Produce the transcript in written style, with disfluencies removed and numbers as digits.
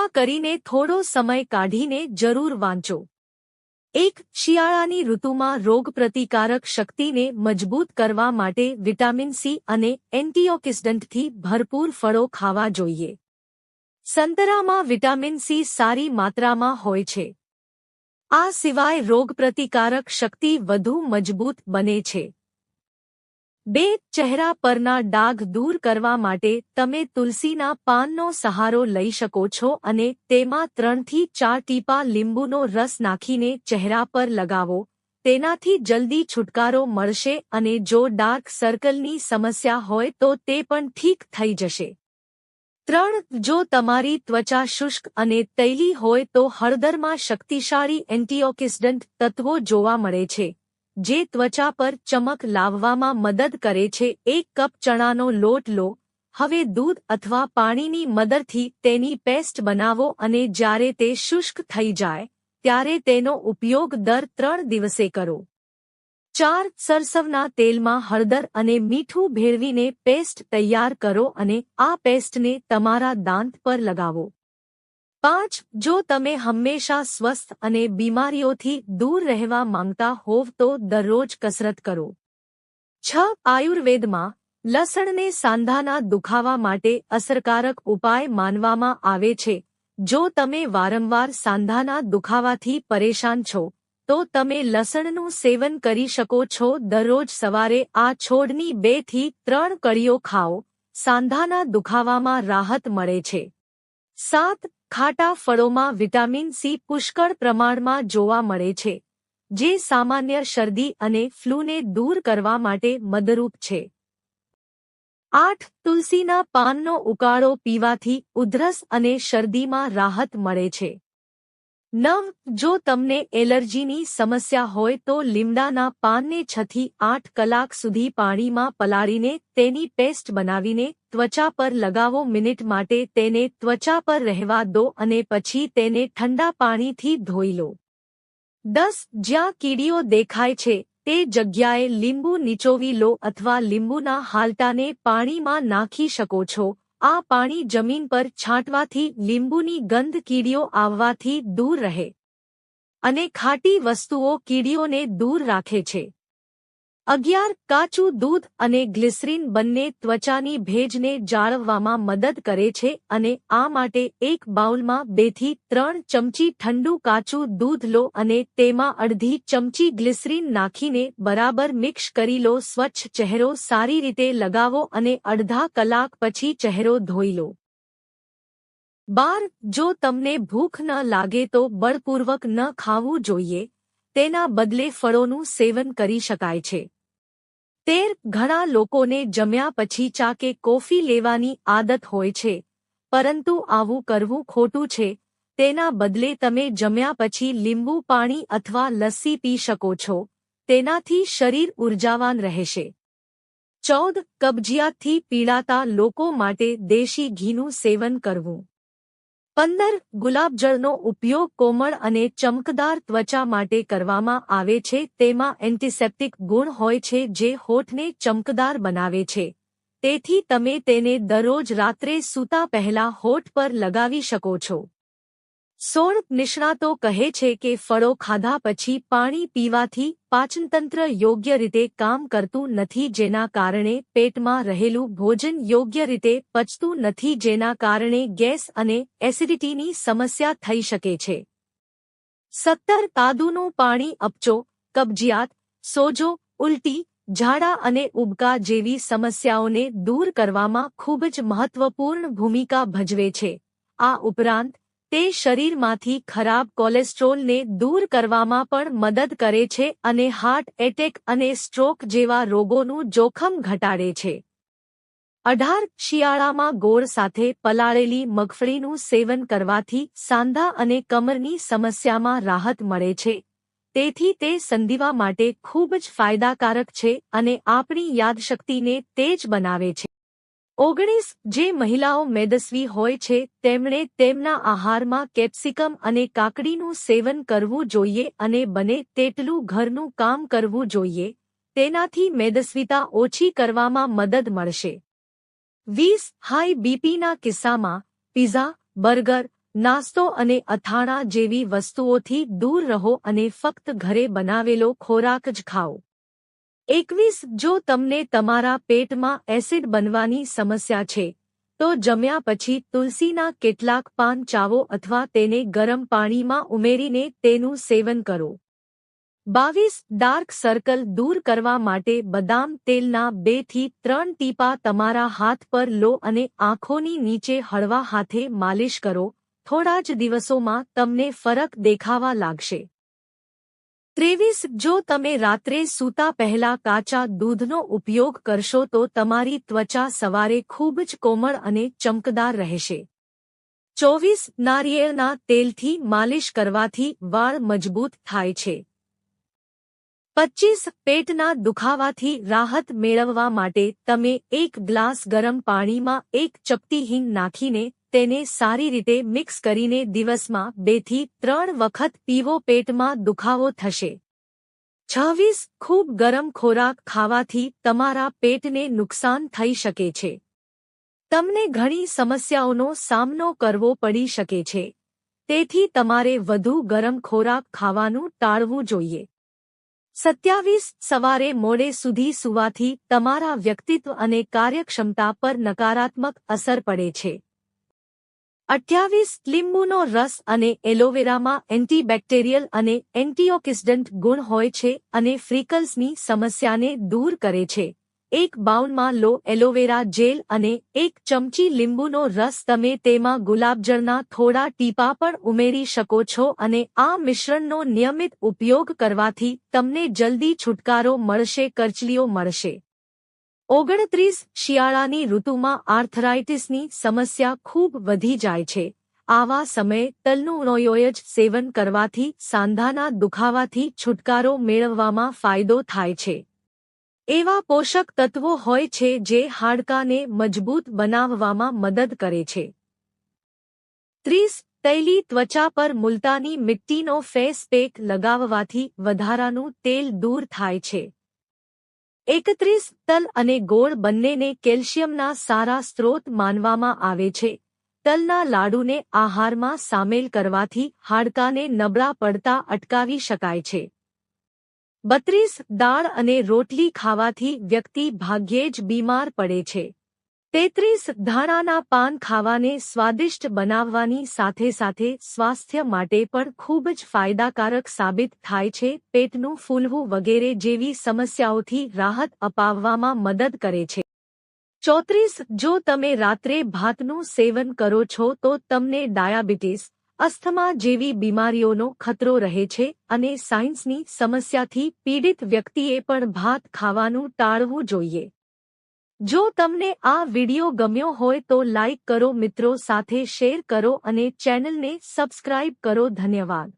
કૃપા કરીને થોડો સમય કાઢીને જરૂર વાંચો। 1. શિયાળાની ઋતુમાં રોગપ્રતિકારક શક્તિને મજબૂત કરવા માટે વિટામિન સી અને એન્ટીઓક્સિડન્ટથી ભરપૂર ફળો ખાવા જોઈએ। સંતરામાં વિટામિન સી સારી માત્રામાં હોય છે। આ સિવાય રોગપ્રતિકારક શક્તિ વધુ મજબૂત બને છે। 2. ચહેરા પરના ડાઘ દૂર કરવા માટે તમે તુલસીના પાનનો સહારો લઈ શકો છો અને તેમાં 3 થી 4 ટીપા લીંબુનો રસ નાખીને ચહેરા પર લગાવો। તેનાથી જલ્દી છુટકારો મળશે અને જો ડાર્ક સર્કલની સમસ્યા હોય તો તે પણ ઠીક થઈ જશે। 3. જો તમારી ત્વચા શુષ્ક અને તૈલી હોય તો હળદરમાં શક્તિશાળી એન્ટીઓક્સિડન્ટ તત્વો જોવા મળે છે જે ત્વચા પર ચમક લાવવામાં મદદ કરે છે। 1 કપ ચણાનો લોટ લો। હવે દૂધ અથવા પાણીની મદદથી તેની પેસ્ટ બનાવો અને જ્યારે તે શુષ્ક થઈ જાય ત્યારે તેનો ઉપયોગ દર 3 દિવસે કરો। 4. સરસવના તેલમાં હળદર અને મીઠું ભેળવીને પેસ્ટ તૈયાર કરો અને આ પેસ્ટને તમારા દાંત પર લગાવો। 5. જો તમે હંમેશા સ્વસ્થ અને બીમારીઓથી દૂર રહેવા માંગતા હોવ તો દરરોજ કસરત કરો। 6. આયુર્વેદમાં લસણને સાંધાના દુખાવા માટે અસરકારક ઉપાય માનવામાં આવે છે। જો તમે વારંવાર સાંધાના દુખાવાથી પરેશાન છો તો તમે લસણનું સેવન કરી શકો છો। દરરોજ સવારે આ છોડની 2 થી 3 કળીઓ ખાઓ। સાંધાના દુખાવામાં રાહત મળે છે। 7. ખાટા ફળોમાં વિટામિન સી પુષ્કળ પ્રમાણમાં જોવા મળે છે જે સામાન્ય શરદી અને ફ્લૂને દૂર કરવા માટે મદદરૂપ છે। 8. તુલસીના પાનનો ઉકાળો પીવાથી ઉધરસ અને શરદીમાં રાહત મળે છે। 9. જો તમને એલર્જીની સમસ્યા હોય તો લીમડાના પાનને 6 થી 8 કલાક સુધી પાણીમાં પલાળીને તેની પેસ્ટ બનાવીને ત્વચા પર લગાવો। મિનિટ માટે તેને ત્વચા પર રહેવા દો અને પછી તેને ઠંડા પાણીથી ધોઈ લો। 10. જ્યાં કીડીઓ દેખાય છે તે જગ્યાએ લીંબુ નીચોવી લો અથવા લીંબુના હાલટાને પાણીમાં નાખી શકો છો। આ પાણી જમીન પર છાંટવાથી લીંબુની ગંધ કીડીઓ આવવાથી દૂર રહે અને ખાટી વસ્તુઓ કીડીઓને દૂર રાખે છે। 11. કાચું દૂધ અને ગ્લિસરીન બંને ત્વચાની ભેજને જાળવવામાં મદદ કરે છે અને આ માટે એક બાઉલમાં 2 થી 3 ચમચી ઠંડુ કાચું દૂધ લો અને તેમાં અડધી ચમચી ગ્લિસરીન નાખીને બરાબર મિક્સ કરી લો। સ્વચ્છ ચહેરો સારી રીતે લગાવો અને અડધા કલાક પછી ચહેરો ધોઈ લો। 12. જો તમને ભૂખ ન લાગે તો બળપૂર્વક ન ખાવું જોઈએ, તેના બદલે ફળોનું સેવન કરી શકાય છે। 13. ઘણા લોકોને જમ્યા પછી ચા કે કોફી લેવાની આદત હોય છે પરંતુ આવું કરવું ખોટું છે। તેના બદલે તમે જમ્યા પછી લીંબુ પાણી અથવા લસ્સી પી શકો છો। તેનાથી શરીર ઉર્જાવાન રહેશે। 14. કબજિયાતથી પીડાતા લોકો માટે દેશી ઘીનું સેવન કરવું। 15. ગુલાબજળનો ઉપયોગ કોમળ અને ચમકદાર ત્વચા માટે કરવામાં આવે છે। તેમાં એન્ટિસેપ્ટિક ગુણ હોય છે જે હોઠને ચમકદાર બનાવે છે। તેથી તમે તેને દરરોજ રાત્રે સૂતા પહેલા હોઠ પર લગાવી શકો છો। 16. નિષ્ણાતો કહે છે કે ફળો ખાધા પછી પાણી પીવાથી પાચનતંત્ર યોગ્ય રીતે કામ કરતું નથી જેના કારણે પેટમાં રહેલું ભોજન યોગ્ય રીતે પચતું નથી જેના કારણે ગેસ અને એસિડિટીની સમસ્યા થઈ શકે છે। 17. આદુનું પાણી અપચો, કબજિયાત, સોજો, ઉલટી, ઝાડા અને ઉબકા જેવી સમસ્યાઓને દૂર કરવામાં ખૂબ જ મહત્વપૂર્ણ ભૂમિકા ભજવે છે। આ ઉપરાંત તે શરીરમાંથી ખરાબ કોલેસ્ટ્રોલને દૂર કરવામાં પણ મદદ કરે છે અને હાર્ટ એટેક અને સ્ટ્રોક જેવા રોગોનું જોખમ ઘટાડે છે। 18. શિયાળામાં ગોળ સાથે પલાળેલી મગફળીનું સેવન કરવાથી સાંધા અને કમરની સમસ્યામાં રાહત મળે છે। તેથી તે સંધિવા માટે ખૂબ જ ફાયદાકારક છે અને આપણી યાદશક્તિને તેજ બનાવે છે। 19. જે મહિલાઓ મેદસ્વી હોય છે તેમણે તેમના આહારમાં કેપ્સિકમ અને કાકડીનું સેવન કરવું જોઈએ અને બને તેટલું ઘરનું કામ કરવું જોઈએ। તેનાથી મેદસ્વીતા ઓછી કરવામાં મદદ મળશે। 20. હાઈ બીપીના કિસ્સામાં પિઝા, બર્ગર, નાસ્તો અને અથાણાં જેવી વસ્તુઓથી દૂર રહો અને ફક્ત ઘરે બનાવેલો ખોરાક જ ખાઓ. 21 જો તમને તમારા પેટમાં એસિડ બનવાની સમસ્યા છે, તો જમ્યા પછી તુલસીના કેટલાક પાન ચાવો અથવા તેને ગરમ પાણીમાં ઉમેરીને તેનું સેવન કરો. 22 ડાર્ક સર્કલ દૂર કરવા માટે બદામ તેલના 2 થી 3 ટીપા તમારા હાથ પર લો અને આંખોની નીચે હળવા હાથે માલિશ કરો. થોડા જ દિવસોમાં તમને ફરક દેખાવા લાગશે. 23 જો તમે રાત્રે સૂતા પહેલા કાચા દૂધનો ઉપયોગ કરશો તો તમારી ત્વચા સવારે ખૂબ જ કોમળ અને ચમકદાર રહેશે. 24 નારિયેળના તેલથી માલિશ કરવાથી વાળ મજબૂત થાય છે. 25 પેટના દુખાવાથી રાહત મેળવવા માટે તમે 1 ગ્લાસ ગરમ પાણીમાં 1 ચપટી હિંગ નાખીને તેને સારી રીતે મિક્સ કરીને દિવસમાં 2 થી 3 વખત પીવો. પેટમાં દુખાવો થશે. 26 ખૂબ ગરમ ખોરાક ખાવાથી તમારા પેટને નુકસાન થઈ શકે છે. તમને ઘણી સમસ્યાઓનો સામનો કરવો પડી શકે છે. તેથી તમારે વધુ ગરમ ખોરાક ખાવાનું ટાળવું જોઈએ. 27 સવારે મોડે સુધી સૂવાથી તમારા વ્યક્તિત્વ અને કાર્યક્ષમતા પર નકારાત્મક અસર પડે છે. 28 લીંબુનો રસ અને એલોવેરામાં એન્ટીબેક્ટેરિયલ અને એન્ટીઓક્સિડન્ટ ગુણ હોય છે અને ફ્રીકલ્સની સમસ્યાને દૂર કરે છે. 1 બાઉલમાં લો એલોવેરા જેલ અને 1 ચમચી લીંબુનો રસ. તમે તેમાં ગુલાબજળના થોડા ટીપા પણ ઉમેરી શકો છો અને આ મિશ્રણનો નિયમિત ઉપયોગ કરવાથી તમને જલ્દી છુટકારો મળશે, કરચલીઓ મળશે. 29 શિયાળાની ઋતુમાં આર્થરાઇટિસની સમસ્યા ખૂબ વધી જાય છે. આવા સમયે તલનું ઓઇલ જ સેવન કરવાથી સાંધાના દુખાવાથી છુટકારો મેળવવામાં ફાયદો થાય છે. એવા પોષક તત્વો હોય છે જે હાડકાને મજબૂત બનાવવામાં મદદ કરે છે. 30 તૈલી ત્વચા પર મુલતાની મિટ્ટીનો ફેસ પેક લગાવવાથી વધારાનું તેલ દૂર થાય છે. 31 તલ અને ગોળ બંનેને કેલ્શિયમના સારા સ્ત્રોત માનવામાં આવે છે. તલના લાડુને આહારમાં સામેલ કરવાથી હાડકાને નબળા પડતા અટકાવી શકાય છે. 32 દાળ અને રોટલી ખાવાથી વ્યક્તિ ભાગ્યે જ બીમાર પડે છે. 33 ધાણાના પાન ખાવાને સ્વાદિષ્ટ બનાવવાની સાથે સાથે સ્વાસ્થ્ય માટે પણ ખૂબ જ ફાયદાકારક સાબિત થાય છે. પેટનું ફૂલવું વગેરે જેવી સમસ્યાઓથી રાહત અપાવવામાં મદદ કરે છે. 34 જો તમે રાત્રે ભાતનું સેવન કરો છો તો તમને ડાયાબિટીસ, અસ્થમા જેવી બીમારીઓનો ખતરો રહે છે અને સાયન્સની સમસ્યાથી પીડિત વ્યક્તિએ પણ ભાત ખાવાનું ટાળવું જોઈએ. જો તમને આ વિડિયો ગમ્યો હોય તો લાઇક કરો, મિત્રો સાથે શેર કરો અને ચેનલને સબસ્ક્રાઇબ કરો. ધન્યવાદ.